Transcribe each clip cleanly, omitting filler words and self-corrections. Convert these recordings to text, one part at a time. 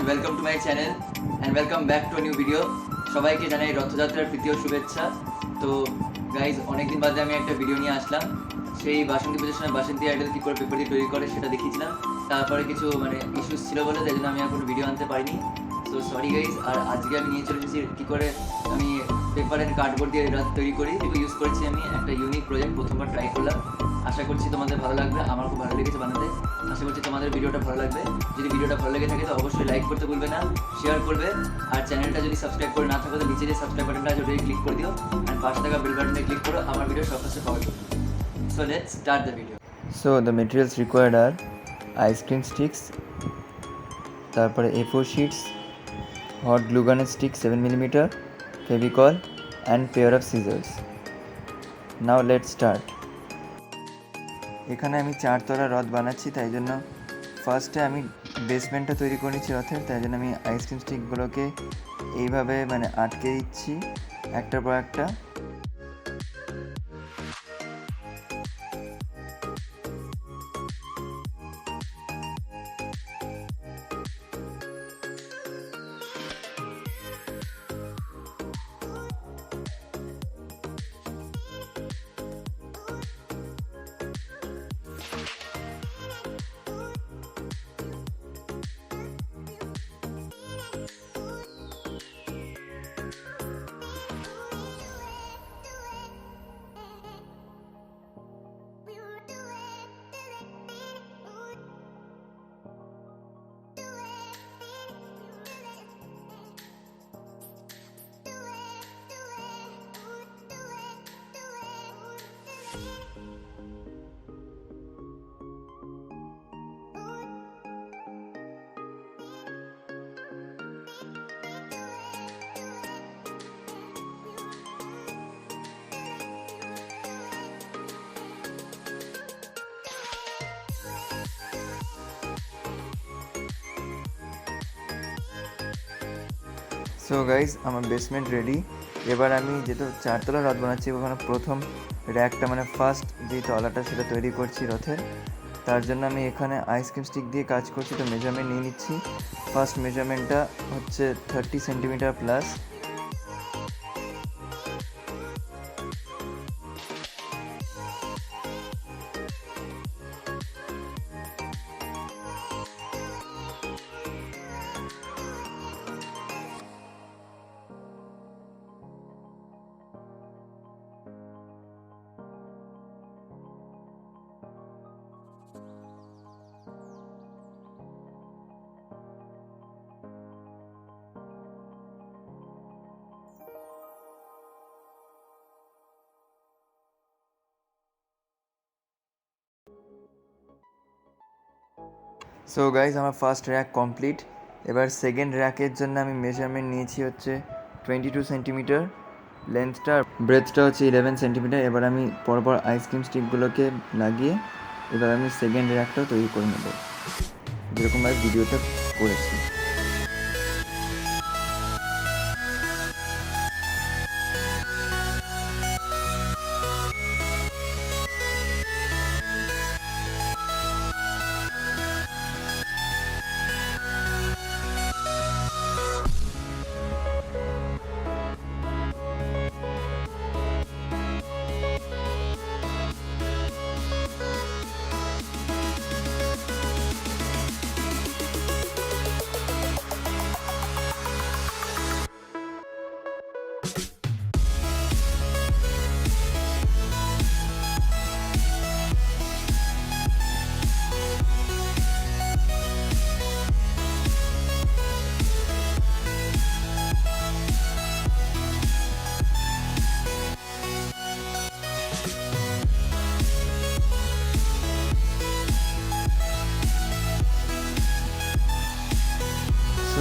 Welcome to my channel and welcome back to new video. সবাইকে জানাই রথযাত্রার প্রীতীয় শুভেচ্ছা। তো গাইজ, অনেকদিন বাদে আমি একটা ভিডিও নিয়ে আসলাম। সেই বাসন্তী পুজোর সময় বাসন্তী আইডল কী করে পেপার দিয়ে তৈরি করে সেটা দেখিয়েছিলাম। তারপরে কিছু ইস্যুস ছিল বলে তাই জন্য আমি আর কোনো ভিডিও আনতে পারিনি। তো সরি গাইজ। আর আজকে আমি নিয়ে চলে এসেছি কী করে আমি পেপারের কার্ডবোর্ড দিয়ে রথ তৈরি করি। এগুলো ইউজ করেছি আমি, একটা ইউনিক প্রজেক্ট প্রথমবার ট্রাই করলাম। আশা করছি তোমাদের ভালো লাগবে। আমার খুব ভালো লেগেছে বানাতে। আশা করছি তোমাদের ভিডিওটা ভালো লাগবে। যদি ভিডিওটা ভালো লেগে থাকে তো অবশ্যই লাইক করতে ভুলবে না, শেয়ার করবে। আর চ্যানেলটা যদি সাবস্ক্রাইব করে না থাকো তো নিচে যে সাবস্ক্রাইব বাটনটা আছে ওটাই ক্লিক করে দিও। আর পাশে থাকা বেল বাটনে ক্লিক করো আমার ভিডিও সব কাছে পাওয়ার জন্য। So let's start the video. So the materials required are ice cream sticks, তারপরে A4 sheets, hot glue gun stick 7mm, Fevicol and pair of scissors. Now let's start. এখানে আমি 4 তলা রথ বানাচ্ছি, তাই জন্য ফার্স্টে আমি বেসমেন্টটা তৈরি করে নিচ্ছি রথের। তাই জন্য আমি আইসক্রিম স্টিকগুলোকে এইভাবে আটকে দিচ্ছি একটার পর একটা। সো গাইজ, আমার বেসমেন্ট রেডি। এবার আমি যেহেতু 4 তলা রথ বানাচ্ছি, ওখানে প্রথম র্যাকটা ফার্স্ট যেই তলাটা সেটা তৈরি করছি রথের। তার জন্য আমি এখানে আইসক্রিম স্টিক দিয়ে কাজ করছি। তো মেজারমেন্ট নিয়ে নিচ্ছি। ফার্স্ট মেজারমেন্টটা হচ্ছে 30 সেন্টিমিটার প্লাস। সো গাইজ, আমার ফার্স্ট র্যাক কমপ্লিট। এবার সেকেন্ড র্যাকের জন্য আমি মেজারমেন্ট নিয়েছি হচ্ছে 22 সেন্টিমিটার, লেন্থটা ব্রেথটা হচ্ছে 11 সেন্টিমিটার। এবার আমি পরপর আইসক্রিম স্টিকগুলোকে লাগিয়ে এবার আমি সেকেন্ড র্যাকটাও তৈরি করে নেব, যেরকমভাবে ভিডিওতে করেছি।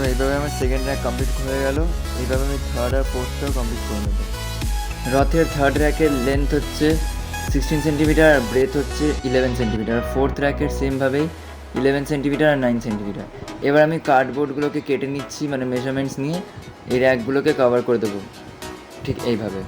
সো এইভাবে আমার সেকেন্ড র্যাক কমপ্লিট হয়ে গেল। এইভাবে আমি থার্ড আর ফোর্থটাও কমপ্লিট করে নেব। রথের থার্ড র্যাকের লেন্থ হচ্ছে 16 সেন্টিমিটার আর ব্রেথ হচ্ছে 11 সেন্টিমিটার। আর ফোর্থ র্যাকের সেমভাবেই 11 সেন্টিমিটার আর 9 সেন্টিমিটার। এবার আমি কার্ডবোর্ডগুলোকে কেটে নিচ্ছি, মেজারমেন্টস নিয়ে এই র্যাকগুলোকে কভার করে দেবো ঠিক এইভাবে।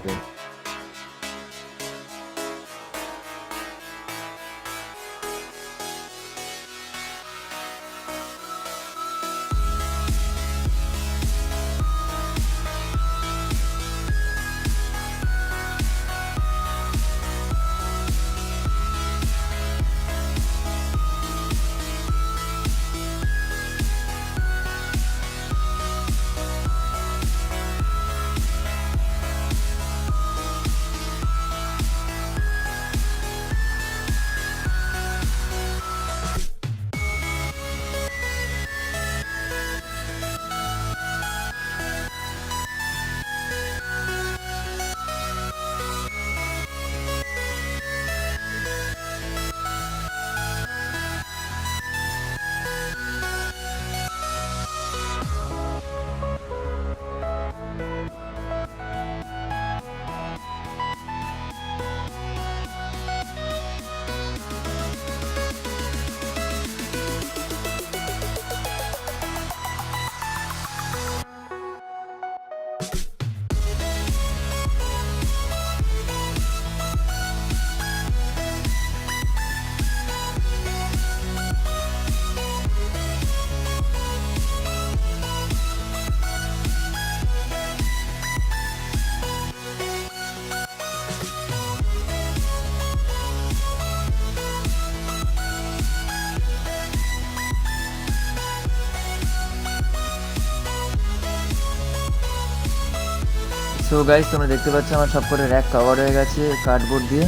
সো গাইস, তোমরা দেখতে পাচ্ছ আমার সব করে র্যাক কভার হয়ে গেছে কার্ডবোর্ড দিয়ে।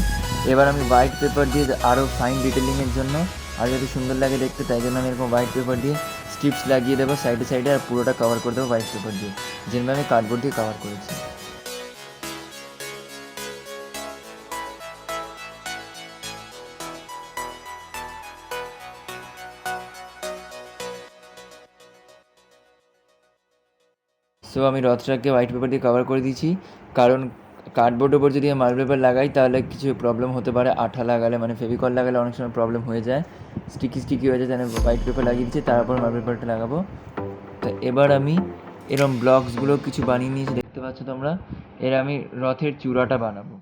এবার আমি হোয়াইট পেপার দিয়ে আরও ফাইন ডিটেলিংয়ের জন্য আর যদি সুন্দর লাগে দেখতে, তাই জন্য আমি এরকম হোয়াইট পেপার দিয়ে স্ট্রিপস লাগিয়ে দেবো সাইডে সাইডে, আর পুরোটা কভার করে দেবো হোয়াইট পেপার দিয়ে, যেভাবে আমি কার্ডবোর্ড দিয়ে কভার করেছি। সো আমি রথটাকে হোয়াইট পেপার দিয়ে কভার করে দিয়েছি, কারণ কার্ডবোর্ডের ওপর যদি মার্বেল পেপার লাগাই তাহলে কিছু প্রবলেম হতে পারে। আঠা লাগালে মানে ফেভিকল লাগালে অনেক সময় প্রবলেম হয়ে যায়, স্টিকি হয়ে যায়। তাই হোয়াইট পেপার লাগিয়ে দিচ্ছি, তারপর মার্বেল পেপারটা লাগাবো। তো এবার আমি এরম ব্লকসগুলো কিছু বানিয়ে নিয়েছি, দেখতে পাচ্ছ তোমরা। এর আমি রথের চূড়াটা বানাবো।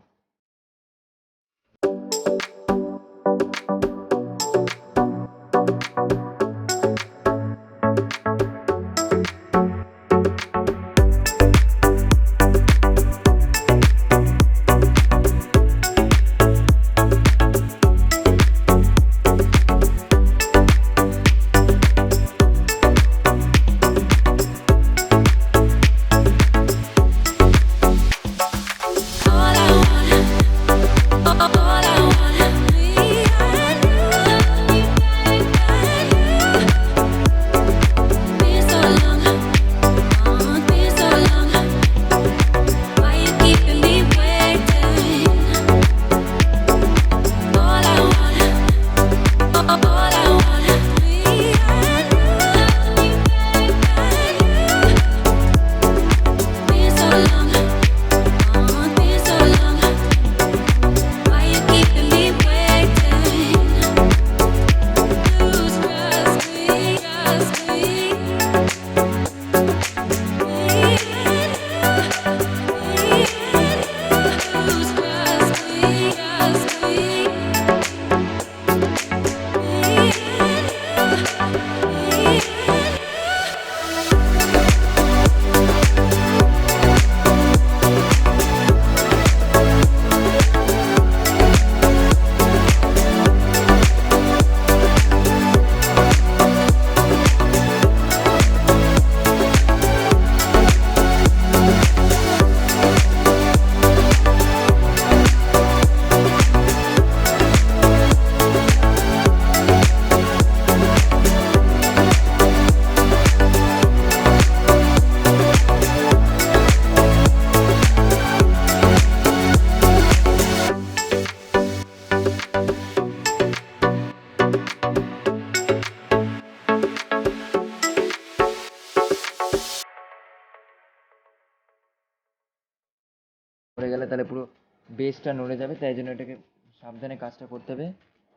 পড়ে গেলে তাহলে পুরো বেসটা নড়ে যাবে, তাই জন্য এটাকে সাবধানে কাজটা করতে হবে।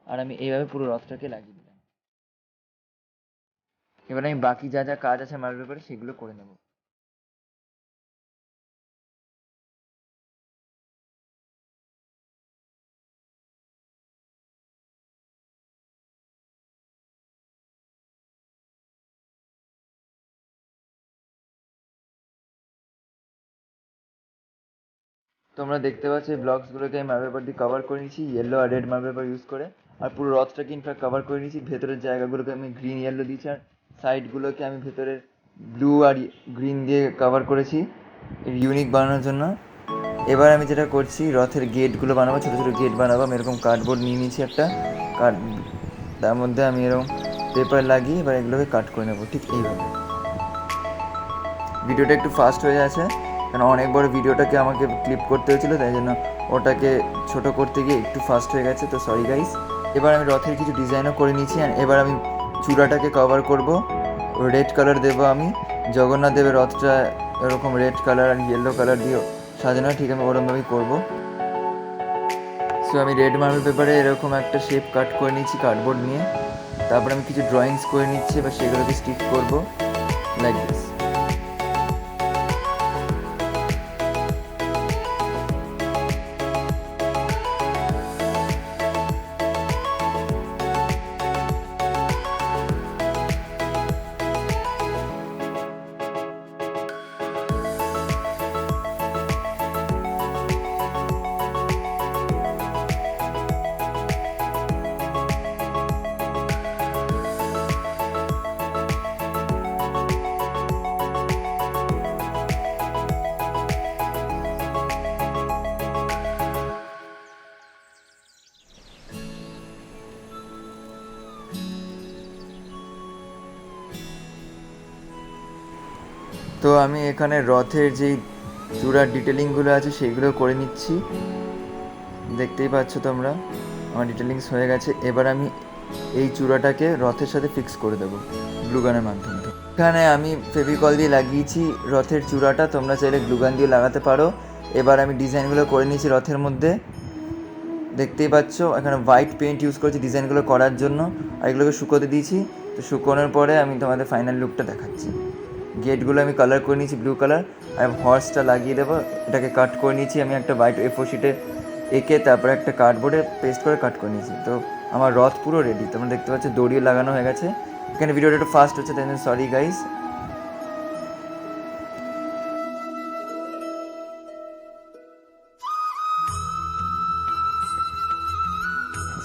আর আমি এইভাবে পুরো রথটাকে লাগিয়ে দিলাম। এবার আমি বাকি যা যা কাজ আছে মার্বেল পেপারে সেগুলো করে নেবো। তোমরা দেখতে পাচ্ছ এই ব্লকসগুলোকে আমি মার্বেল পেপার দিয়ে কভার করে নিয়েছি, ইয়েলো আর রেড মার্বেল পেপার ইউজ করে। আর পুরো রথটাকে ইনফ্যাক্ট কভার করে নিয়েছি। ভেতরের জায়গাগুলোকে আমি গ্রিন ইয়েলো দিয়েছি, আর সাইডগুলোকে আমি ভেতরের ব্লু আর গ্রিন দিয়ে কভার করেছি ইউনিক বানানোর জন্য। এবার আমি যেটা করছি, রথের গেটগুলো বানাবো, ছোটো ছোটো গেট বানাবো। আমি এরকম কার্ডবোর্ড নিয়ে নিয়েছি একটা, তার মধ্যে আমি এরকম পেপার লাগিয়ে এবার এগুলোকে কাট করে নেবো ঠিক এইভাবে। ভিডিওটা একটু ফাস্ট হয়ে আছে, কারণ অনেক বড় ভিডিওটাকে আমাকে ক্লিপ করতে হয়েছিলো, তাই জন্য ওটাকে ছোট করতে গিয়ে একটু ফাস্ট হয়ে গেছে, তো সরি গাইস। এবার আমি রথের কিছু ডিজাইনও করে নিয়েছি, আর এবার আমি চূড়াটাকে কভার করব, রেড কালার দেবো আমি। জগন্নাথ দেবের রথটা এরকম রেড কালার আর ইয়েলো কালার দিয়ে সাজানো, ঠিক আমি ওরমভাবেই করবো। সো আমি রেড মার্বেল পেপারে এরকম একটা শেপ কাট করে নিয়েছি কার্ডবোর্ড নিয়ে। তারপর আমি কিছু ড্রয়িংস করে নিচ্ছি, এবার সেগুলোকে স্টিক করবো লাইক দিস। তো আমি এখানে রথের যেই চূড়ার ডিটেলিংগুলো আছে সেইগুলো করে নিচ্ছি, দেখতেই পাচ্ছ তোমরা আমার ডিটেলিংস হয়ে গেছে। এবার আমি এই চূড়াটাকে রথের সাথে ফিক্স করে দেবো গ্লুগানের মাধ্যমে। এখানে আমি ফেভিকল দিয়ে লাগিয়েছি রথের চূড়াটা, তোমরা চাইলে গ্লুগান দিয়ে লাগাতে পারো। এবার আমি ডিজাইনগুলো করে নিয়েছি রথের মধ্যে, দেখতেই পাচ্ছ এখানে হোয়াইট পেন্ট ইউজ করেছি ডিজাইনগুলো করার জন্য, আর এগুলোকে শুকোতে দিয়েছি। তো শুকোনোর পরে আমি তোমাদের ফাইনাল লুকটা দেখাচ্ছি। গেটগুলো আমি কালার করে নিয়েছি ব্লু কালার, আর হর্সটা লাগিয়ে দেবো। এটাকে কাট করে নিয়েছি আমি একটা হোয়াইট A4 শিটে এঁকে, তারপরে একটা কার্ডবোর্ডে পেস্ট করে কাট করে নিয়েছি। তো আমার রথ পুরো রেডি, তোমরা দেখতে পাচ্ছ দড়িও লাগানো হয়ে গেছে। এখানে ভিডিওটা একটু ফাস্ট হচ্ছে, তাই সরি গাইস।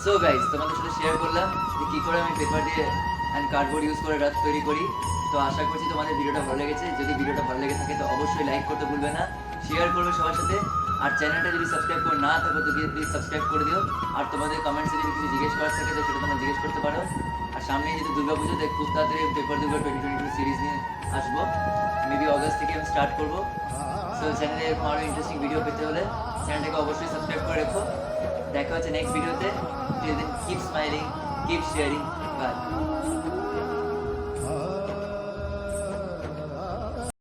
সো গাইজ, তোমাদের সাথে শেয়ার করলাম যে কী করে আমি পেপার দিয়ে অ্যান্ড কার্ডবোর্ড ইউজ করে রাত তৈরি করি। তো আশা করছি তোমাদের ভিডিওটা ভালো লেগেছে। যদি ভিডিওটা ভালো লেগে থাকে তো অবশ্যই লাইক করতে ভুলবে না, শেয়ার করবে সবার সাথে। আর চ্যানেলটা যদি সাবস্ক্রাইব করে না থাকো তো প্লিজ সাবস্ক্রাইব করে দিও। আর তোমাদের কমেন্টসে যদি কিছু জিজ্ঞেস করার থাকে তো সেটা তোমরা জিজ্ঞেস করতে পারো। আর সামনে যেহেতু দুর্গাপুজো, তাই খুব তাড়াতাড়ি পেপার দুর্গা 2022 সিরিজ নিয়ে আসবো। মেবি অগস্ট থেকে আমি স্টার্ট করবো। সো চ্যানেলে এরকম আরও ইন্টারেস্টিং ভিডিও পেতে হলে চ্যানেলটাকে অবশ্যই সাবস্ক্রাইব করে রেখো। দেখা হচ্ছে নেক্সট ভিডিওতে। Till then, keep smiling, keep sharing. Bye.